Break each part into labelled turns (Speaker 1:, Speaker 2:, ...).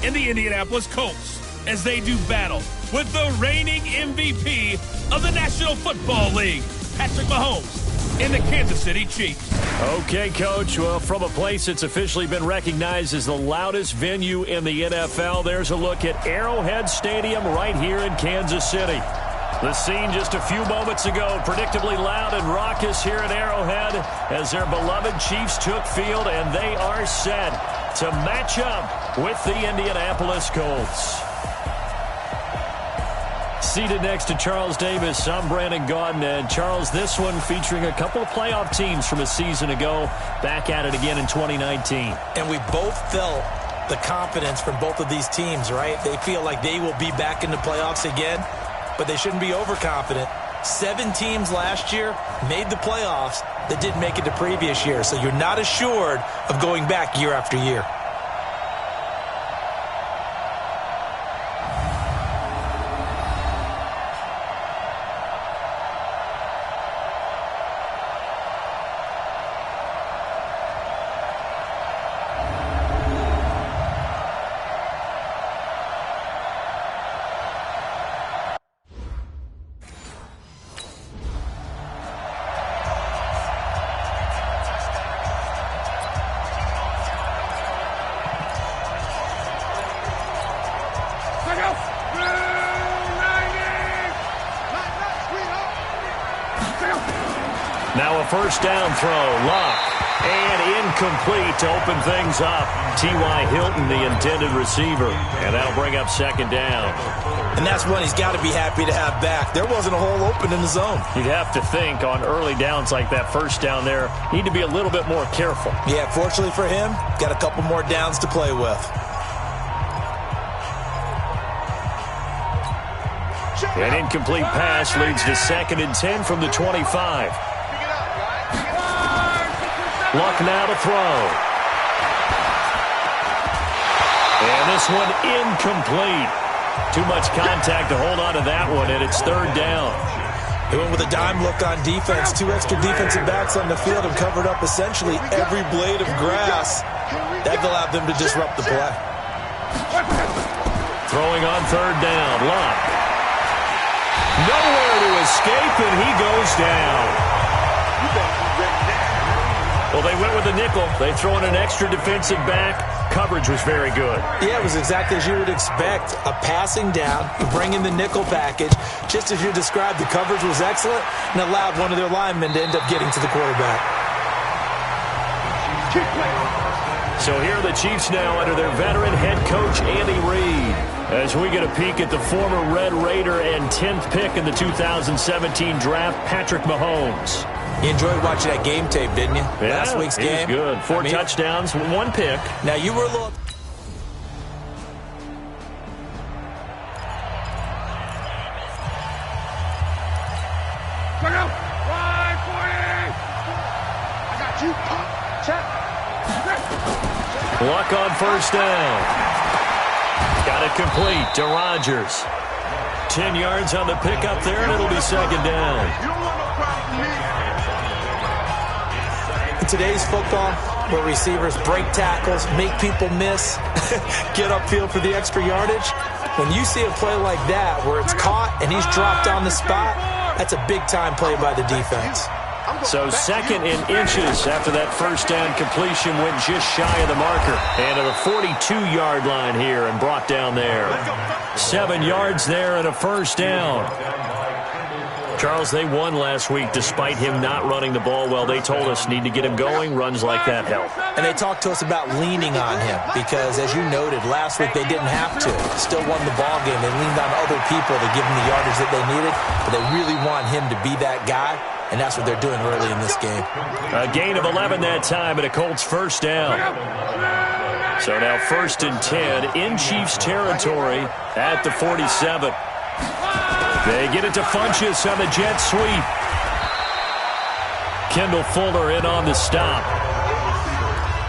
Speaker 1: and the Indianapolis Colts as they do battle with the reigning MVP of the National Football League, Patrick Mahomes, and the Kansas City Chiefs.
Speaker 2: Okay, Coach. Well, from a place that's officially been recognized as the loudest venue in the NFL, there's a look at Arrowhead Stadium right here in Kansas City. The scene just a few moments ago, predictably loud and raucous here at Arrowhead as their beloved Chiefs took field, and they are set to match up with the Indianapolis Colts. Seated next to Charles Davis, I'm Brandon Gaudin. And Charles, this one featuring a couple of playoff teams from a season ago, back at it again in 2019.
Speaker 3: And we both felt the confidence from both of these teams, right? They feel like they will be back in the playoffs again, but they shouldn't be overconfident. 7 teams last year made the playoffs that didn't make it the previous year, so you're not assured of going back year after year.
Speaker 2: Now a first down throw, Luck, and incomplete to open things up. T.Y. Hilton, the intended receiver, and that'll bring up second down.
Speaker 3: And that's one he's got to be happy to have back. There wasn't a hole open in the zone.
Speaker 2: You'd have to think on early downs like that first down there, need to be a little bit more careful.
Speaker 3: Yeah, fortunately for him, got a couple more downs to play with.
Speaker 2: An incomplete pass leads to 2nd and 10 from the 25. Luck now to throw. And this one incomplete. Too much contact to hold on to that one, and it's 3rd down.
Speaker 3: They went with a dime look on defense. 2 extra defensive backs on the field and covered up essentially every blade of grass. That allowed them to disrupt the play.
Speaker 2: Throwing on 3rd down, Luck. Nowhere to escape, and he goes down. Well, they went with a nickel. They throw in an extra defensive back. Coverage was very good.
Speaker 3: Yeah, it was exactly as you would expect. A passing down, you bring in the nickel package. Just as you described, the coverage was excellent and allowed one of their linemen to end up getting to the quarterback.
Speaker 2: So here are the Chiefs now under their veteran head coach, Andy Reid, as we get a peek at the former Red Raider and 10th pick in the 2017 draft, Patrick Mahomes.
Speaker 3: You enjoyed watching that game tape, didn't you?
Speaker 2: Yeah,
Speaker 3: Last week's game.
Speaker 2: It was good. 4 touchdowns, 1 pick.
Speaker 3: Now, you were a little...
Speaker 2: Luck on first down. Got it complete to Rodgers. 10 yards on the pickup there, and it'll be 2nd down.
Speaker 3: In today's football, where receivers break tackles, make people miss, get upfield for the extra yardage, when you see a play like that where it's caught and he's dropped on the spot, that's a big-time play by the defense.
Speaker 2: So 2nd in inches after that first down completion went just shy of the marker. And at the 42-yard line here and brought down there. 7 yards there and a first down. Charles, they won last week despite him not running the ball well. They told us need to get him going. Runs like that help.
Speaker 3: And they talked to us about leaning on him because, as you noted, last week they didn't have to. Still won the ball game. They leaned on other people to give them the yardage that they needed, but they really want him to be that guy, and that's what they're doing early in this game.
Speaker 2: A gain of 11 that time, and a Colts first down. So now 1st and 10 in Chiefs territory at the 47. They get it to Funchess on the jet sweep. Kendall Fuller in on the stop.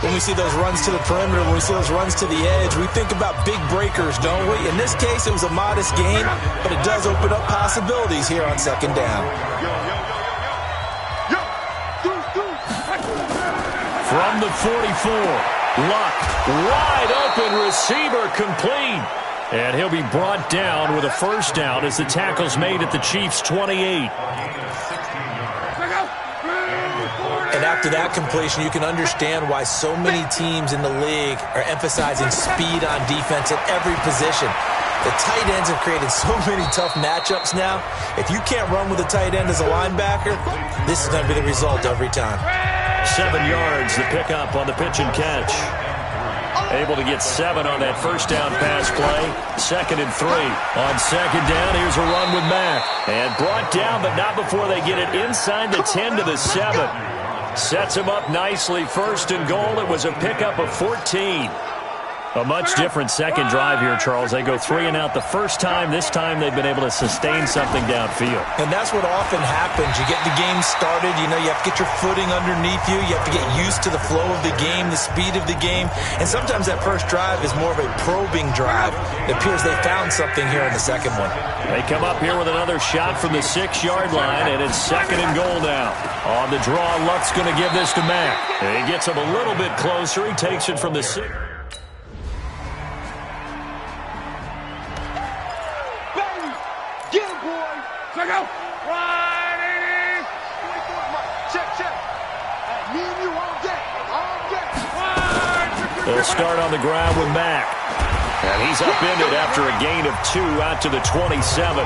Speaker 3: When we see those runs to the perimeter, when we see those runs to the edge, we think about big breakers, don't we? In this case, it was a modest gain, but it does open up possibilities here on 2nd down.
Speaker 2: From the 44. Luck, wide open receiver, complete. And he'll be brought down with a first down as the tackle's made at the Chiefs' 28.
Speaker 3: And after that completion, you can understand why so many teams in the league are emphasizing speed on defense at every position. The tight ends have created so many tough matchups now. If you can't run with a tight end as a linebacker, this is going to be the result every time.
Speaker 2: 7 yards, the pickup on the pitch and catch. Able to get 7 on that first down pass play. 2nd and 3. On 2nd down, here's a run with Mack. And brought down, but not before they get it inside the 10 to the 7. Sets him up nicely. 1st and goal. It was a pickup of 14. A much different second drive here, Charles. They go 3 and out the first time. This time they've been able to sustain something downfield.
Speaker 3: And that's what often happens. You get the game started. You know, you have to get your footing underneath you. You have to get used to the flow of the game, the speed of the game. And sometimes that first drive is more of a probing drive. It appears they found something here in the second one.
Speaker 2: They come up here with another shot from the 6-yard line, and it's 2nd and goal now. On the draw, Luck's going to give this to Mack. He gets him a little bit closer. He takes it from the 6. They'll start on the ground with Mack. And he's upended after a gain of 2 out to the 27.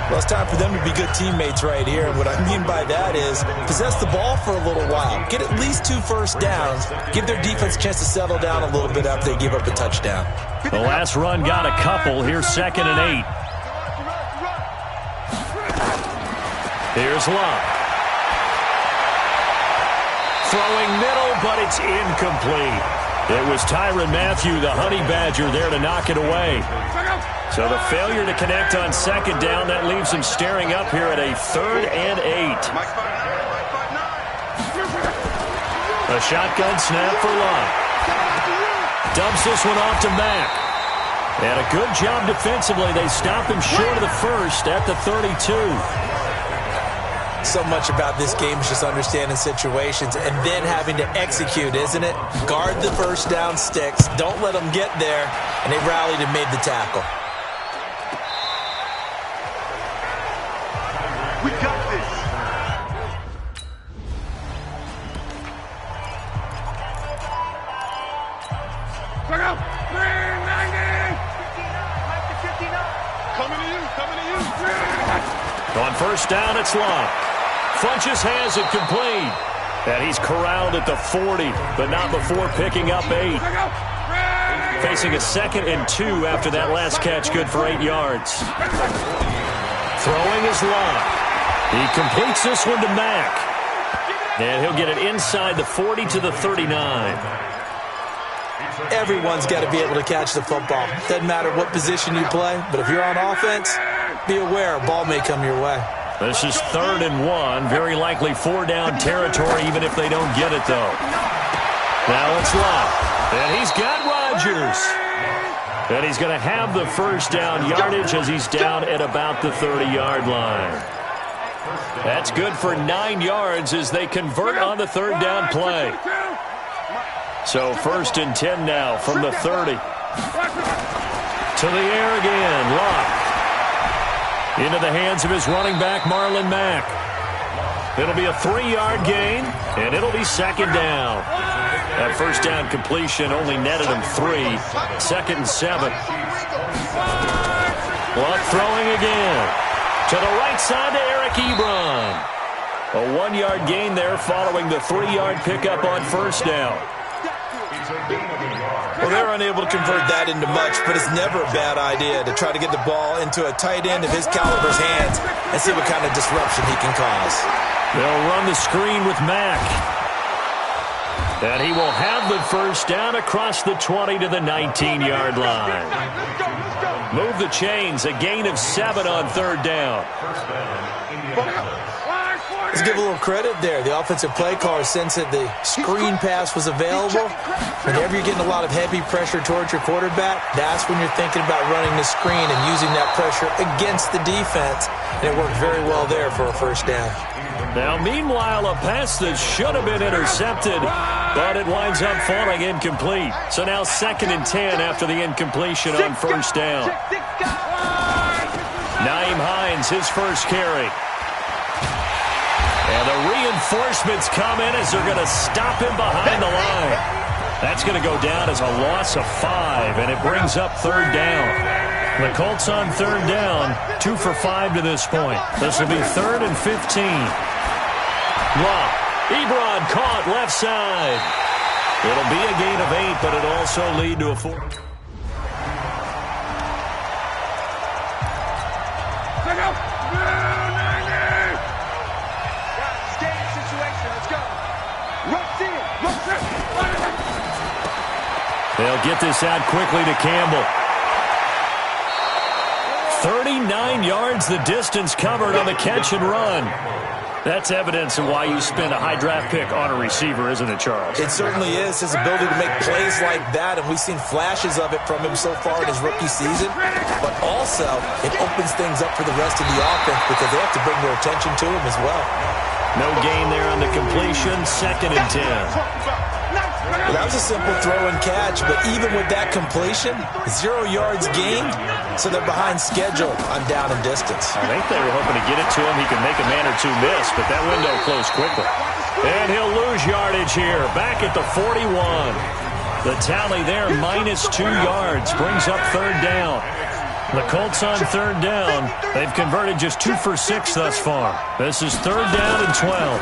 Speaker 3: Well, it's time for them to be good teammates right here. And what I mean by that is possess the ball for a little while. Get at least 2 first downs. Give their defense a chance to settle down a little bit after they give up a touchdown.
Speaker 2: The last run got a couple. Here's 2nd and 8. Here's Luck. Throwing middle, but it's incomplete. It was Tyrann Mathieu, the Honey Badger, there to knock it away. So the failure to connect on 2nd down, that leaves him staring up here at a 3rd and 8. A shotgun snap for Luck. Dumps this one off to Mack. And a good job defensively. They stop him short of the first at the 32.
Speaker 3: So much about this game is just understanding situations and then having to execute, isn't it? Guard the first down sticks. Don't let them get there. And they rallied and made the tackle.
Speaker 4: We got this. Look out. 390. Coming to you.
Speaker 2: On first down, it's Luck. Funches has it complete. And he's corralled at the 40, but not before picking up 8. Facing a 2nd and 2 after that last catch, good for 8 yards. Throwing is Luck. He completes this one to Mack. And he'll get it inside the 40 to the 39.
Speaker 3: Everyone's got to be able to catch the football. Doesn't matter what position you play, but if you're on offense, be aware a ball may come your way.
Speaker 2: This is 3rd and 1. Very likely 4-down territory, even if they don't get it, though. Now it's Luck. And he's got Rodgers. And he's going to have the first down yardage as he's down at about the 30-yard line. That's good for 9 yards as they convert on the 3rd down play. So 1st and 10 now from the 30. To the air again, Luck. Into the hands of his running back, Marlon Mack. It'll be a 3-yard gain, and it'll be 2nd down. That first down completion only netted him 3. 2nd and 7. Luck throwing again. To the right side to Eric Ebron. A 1-yard gain there following the 3-yard pickup on first down.
Speaker 3: Well, they're unable to convert that into much, but it's never a bad idea to try to get the ball into a tight end of his caliber's hands and see what kind of disruption he can cause.
Speaker 2: They'll run the screen with Mack. And he will have the first down across the 20 to the 19-yard line. Move the chains, a gain of 7 on 3rd down.
Speaker 3: Let's give a little credit there. The offensive play caller sensed that the screen pass was available. Whenever you're getting a lot of heavy pressure towards your quarterback, that's when you're thinking about running the screen and using that pressure against the defense. And it worked very well there for a first down.
Speaker 2: Now, meanwhile, a pass that should have been intercepted, but it winds up falling incomplete. So now 2nd and 10 after the incompletion on first down. Nyheim Hines, his first carry. And the reinforcements come in as they're going to stop him behind the line. That's going to go down as a loss of 5, and it brings up 3rd down. The Colts on 3rd down, 2 for 5 to this point. This will be 3rd and 15. Love. Ebron caught left side. It'll be a gain of 8, but it'll also lead to a 4. They'll get this out quickly to Campbell. 39 yards the distance covered on the catch and run. That's evidence of why you spend a high draft pick on a receiver, isn't it, Charles?
Speaker 3: It certainly is. His ability to make plays like that, and we've seen flashes of it from him so far in his rookie season. But also, it opens things up for the rest of the offense because they have to bring their attention to him as well.
Speaker 2: No gain there on the completion, 2nd and 10.
Speaker 3: Well, that was a simple throw and catch, but even with that completion, 0 yards gained, so they're behind schedule on down and distance.
Speaker 2: I think they were hoping to get it to him. He could make a man or two miss, but that window closed quickly. And he'll lose yardage here, back at the 41. The tally there, -2 yards, brings up 3rd down. The Colts on 3rd down. They've converted just 2 for 6 thus far. This is 3rd down and 12.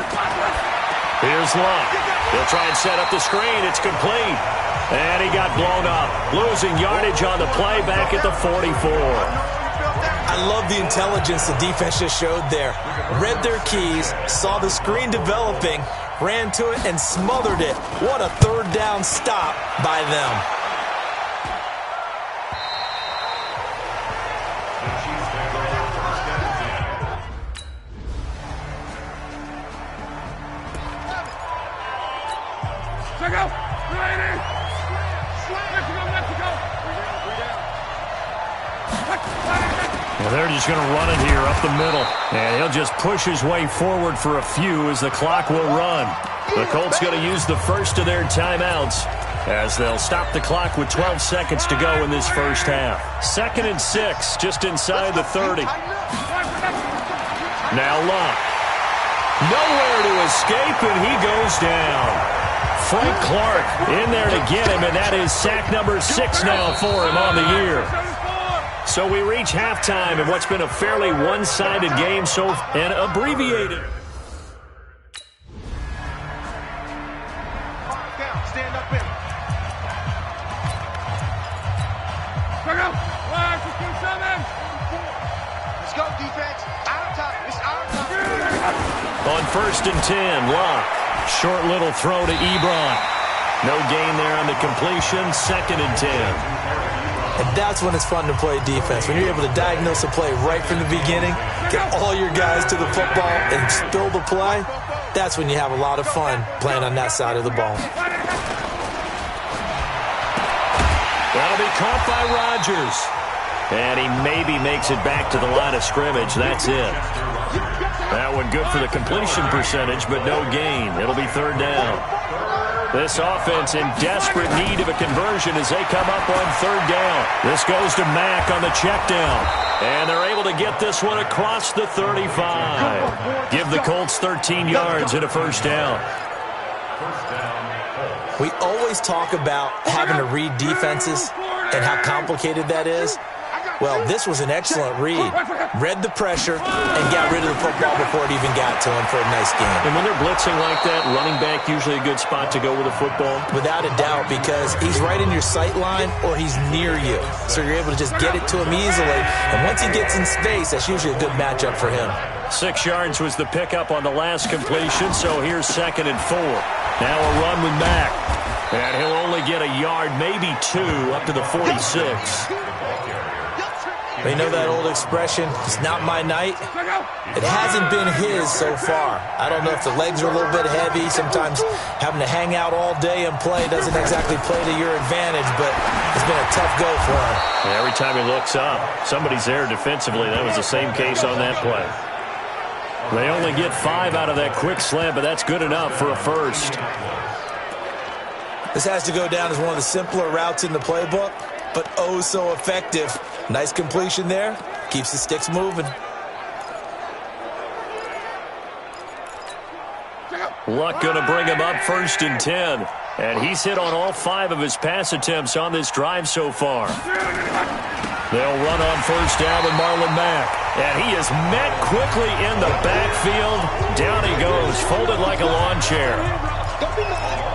Speaker 2: Here's Luck. He'll try and set up the screen. It's complete. And he got blown up. Losing yardage on the play back at the 44.
Speaker 3: I love the intelligence the defense just showed there. Read their keys, saw the screen developing, ran to it, and smothered it. What a 3rd down stop by them.
Speaker 2: Well, they're just going to run it here up the middle. And he'll just push his way forward for a few as the clock will run. The Colts going to use the first of their timeouts as they'll stop the clock with 12 seconds to go in this first half. 2nd and 6, just inside the 30. Now Luck. Nowhere to escape, and he goes down. Frank Clark in there to get him, and that is sack number 6 now for him on the year. So we reach halftime in what's been a fairly one-sided game and abbreviated.
Speaker 4: Stand up in. Let's go, defense. Our time. It's our time.
Speaker 2: On 1st and 10, Luck. Short little throw to Ebron. No gain there on the completion. 2nd and 10.
Speaker 3: And that's when it's fun to play defense. When you're able to diagnose a play right from the beginning, get all your guys to the football, and spill the play, that's when you have a lot of fun playing on that side of the ball.
Speaker 2: That'll be caught by Rodgers. And he maybe makes it back to the line of scrimmage. That's it. That one good for the completion percentage, but no gain. It'll be 3rd down. This offense in desperate need of a conversion as they come up on 3rd down. This goes to Mack on the check down. And they're able to get this one across the 35. Give the Colts 13 yards and a 1st down.
Speaker 3: We always talk about having to read defenses and how complicated that is. Well, this was an excellent read. Read the pressure and got rid of the football before it even got to him for a nice game.
Speaker 2: And when they're blitzing like that, running back usually a good spot to go with a football?
Speaker 3: Without a doubt, because he's right in your sight line or he's near you. So you're able to just get it to him easily. And once he gets in space, that's usually a good matchup for him.
Speaker 2: 6 yards was the pickup on the last completion, so here's 2nd and 4. Now a run with Mack. And he'll only get a yard, maybe 2, up to the 46.
Speaker 3: You know that old expression, it's not my night? It hasn't been his so far. I don't know if the legs are a little bit heavy. Sometimes having to hang out all day and play doesn't exactly play to your advantage, but it's been a tough go for him.
Speaker 2: Yeah, every time he looks up, somebody's there defensively. That was the same case on that play. They only get 5 out of that quick slant, but that's good enough for a first.
Speaker 3: This has to go down as one of the simpler routes in the playbook, but oh so effective. Nice completion there. Keeps the sticks moving.
Speaker 2: Luck going to bring him up 1st and 10. And he's hit on all 5 of his pass attempts on this drive so far. They'll run on 1st down with Marlon Mack. And he is met quickly in the backfield. Down he goes, folded like a lawn chair.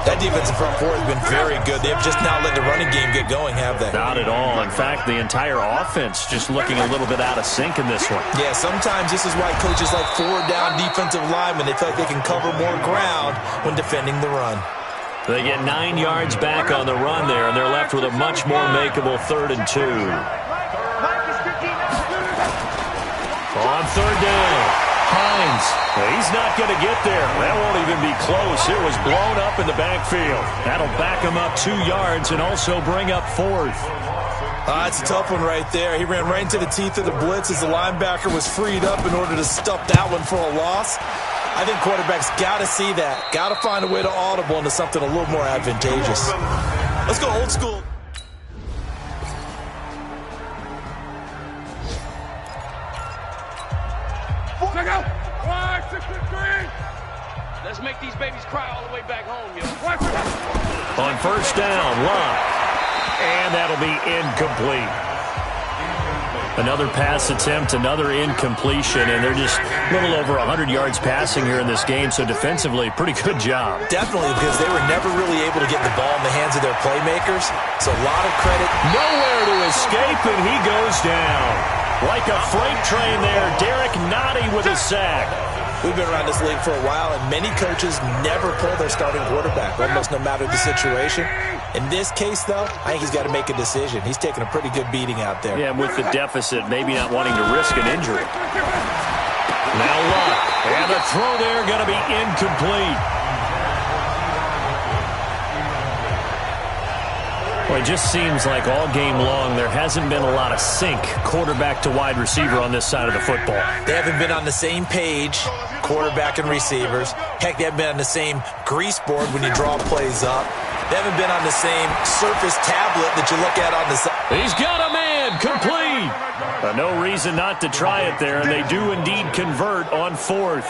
Speaker 3: That defensive front four has been very good. They have just not let the running game get going, have they?
Speaker 2: Not at all. In fact, the entire offense just looking a little bit out of sync in this one.
Speaker 3: Yeah, sometimes this is why coaches like 4-down defensive linemen, they feel like they can cover more ground when defending the run.
Speaker 2: They get 9 yards back on the run there, and they're left with a much more makeable 3rd and 2. On 3rd down. Hines, he's not going to get there. That won't even be close. It was blown up in the backfield. That'll back him up 2 yards and also bring up 4th.
Speaker 3: It's a tough one right there. He ran right into the teeth of the blitz as the linebacker was freed up in order to stuff that one for a loss. I think quarterbacks got to see that. Got to find a way to audible into something a little more advantageous. Let's go old school.
Speaker 4: Check out. 5, 6, 3. Let's make these babies cry all the way back home, yo.
Speaker 2: On 1st down, Love. And that'll be incomplete. Another pass attempt, another incompletion, and they're just a little over 100 yards passing here in this game, so defensively, pretty good job.
Speaker 3: Definitely, because they were never really able to get the ball in the hands of their playmakers, so a lot of credit.
Speaker 2: Nowhere to escape, and he goes down. Like a freight train there, Derek Nottie with a sack.
Speaker 3: We've been around this league for a while, and many coaches never pull their starting quarterback, almost no matter the situation. In this case, though, I think he's got to make a decision. He's taking a pretty good beating out there.
Speaker 2: Yeah, with the deficit, maybe not wanting to risk an injury. Now Luck, and the throw there going to be incomplete. Well, it just seems like all game long there hasn't been a lot of sync quarterback to wide receiver on this side of the football.
Speaker 3: They haven't been on the same page, quarterback and receivers. Heck, they haven't been on the same grease board when you draw plays up. They haven't been on the same Surface tablet that you look at on the side.
Speaker 2: He's got a man, complete. No reason not to try it there, and they do indeed convert on 4th.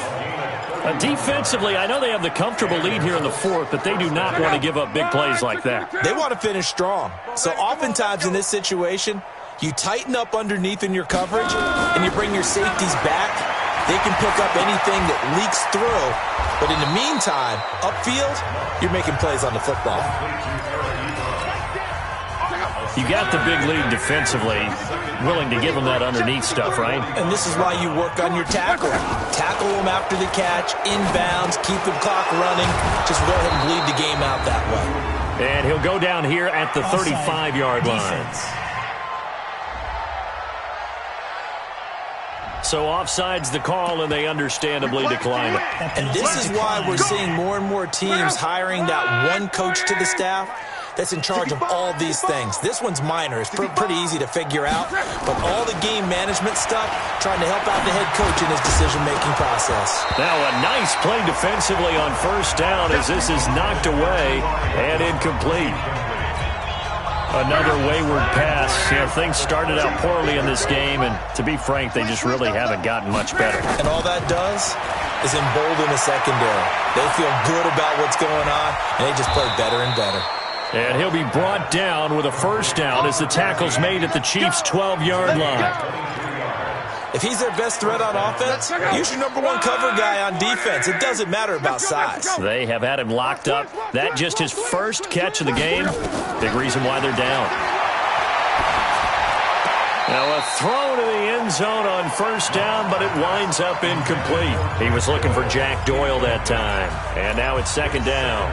Speaker 2: Defensively, I know they have the comfortable lead here in the 4th, but they do not want to give up big plays like that.
Speaker 3: They want to finish strong. So oftentimes in this situation, you tighten up underneath in your coverage, and you bring your safeties back. They can pick up anything that leaks through. But in the meantime, upfield, you're making plays on the football.
Speaker 2: You got the big lead defensively, willing to give them that underneath stuff, right?
Speaker 3: And this is why you work on your tackle. Tackle them after the catch, inbounds, keep the clock running. Just go ahead and bleed the game out that way.
Speaker 2: And he'll go down here at the 35-yard line. So offside's the call, and they understandably decline it.
Speaker 3: And this is why we're seeing more and more teams hiring that one coach to the staff that's in charge of all these things. This one's minor. It's pretty easy to figure out. But all the game management stuff, trying to help out the head coach in his decision-making process.
Speaker 2: Now a nice play defensively on 1st down as this is knocked away and incomplete. Another wayward pass. You know, things started out poorly in this game, and to be frank, they just really haven't gotten much better.
Speaker 3: And all that does is embolden the secondary. They feel good about what's going on, and they just play better and better.
Speaker 2: And he'll be brought down with a 1st down as the tackle's made at the Chiefs' 12-yard line.
Speaker 3: If he's their best threat on offense, use your number 1 cover guy on defense. It doesn't matter about size.
Speaker 2: They have had him locked up. That just his first catch of the game. Big reason why they're down. Now a throw to the end zone on 1st down, but it winds up incomplete. He was looking for Jack Doyle that time. And now it's 2nd down.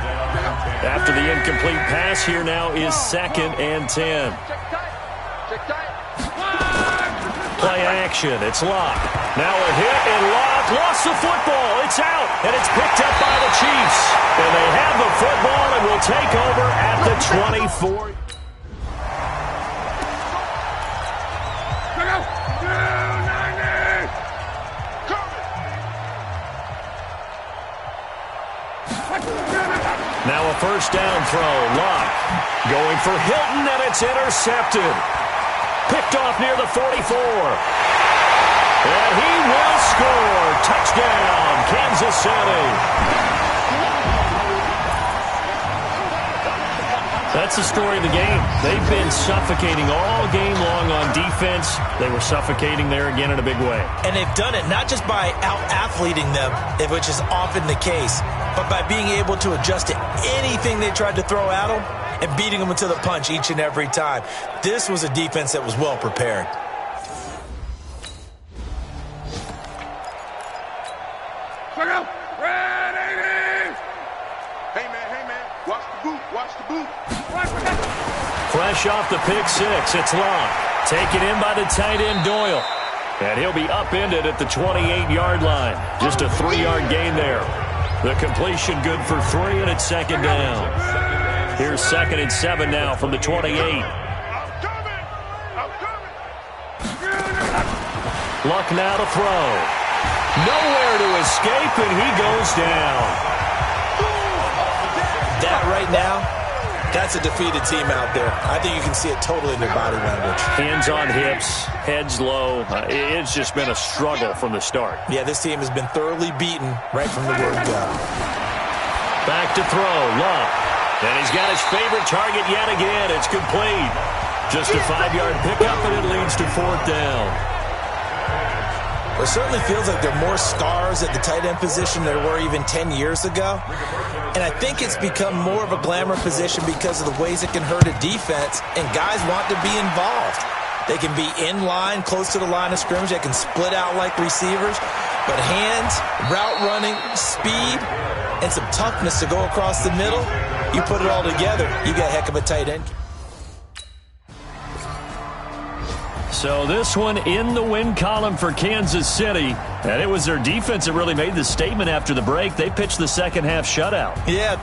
Speaker 2: After the incomplete pass, here now is 2nd and 10. Play action. It's Locke. Now a hit, and Locke lost the football. It's out, and it's picked up by the Chiefs. And they have the football and will take over at the 24. first down throw. Luck going for Hilton, and it's intercepted. Picked off near the 44. And he will score. Touchdown, Kansas City. That's the story of the game. They've been suffocating all game long on defense. They were suffocating there again in a big way.
Speaker 3: And they've done it not just by out-athleting them, which is often the case, but by being able to adjust to anything they tried to throw at them and beating them into the punch each and every time. This was a defense that was well prepared.
Speaker 4: Check out. Red 80. Hey, man. Watch the boot.
Speaker 2: Fresh off the pick six, it's Long. Taken in by the tight end Doyle. And he'll be upended at the 28-yard line. Just a 3-yard gain there. The completion good for 3, and it's second down. Here's 2nd and 7 now from the 28. Luck now to throw. Nowhere to escape, and he goes down.
Speaker 3: That right now, that's a defeated team out there. I think you can see it totally in their body language.
Speaker 2: Hands on hips, heads low. It's just been a struggle from the start.
Speaker 3: Yeah, this team has been thoroughly beaten right from the word go.
Speaker 2: Back to throw, Love. And he's got his favorite target yet again. It's complete. Just a 5-yard pickup, and it leads to 4th down.
Speaker 3: It certainly feels like there are more stars at the tight end position than there were even 10 years ago. And I think it's become more of a glamour position because of the ways it can hurt a defense, and guys want to be involved. They can be in line, close to the line of scrimmage. They can split out like receivers. But hands, route running, speed, and some toughness to go across the middle, you put it all together, you got a heck of a tight end.
Speaker 2: So this one in the win column for Kansas City. And it was their defense that really made the statement after the break. They pitched the second half shutout.
Speaker 3: Yeah.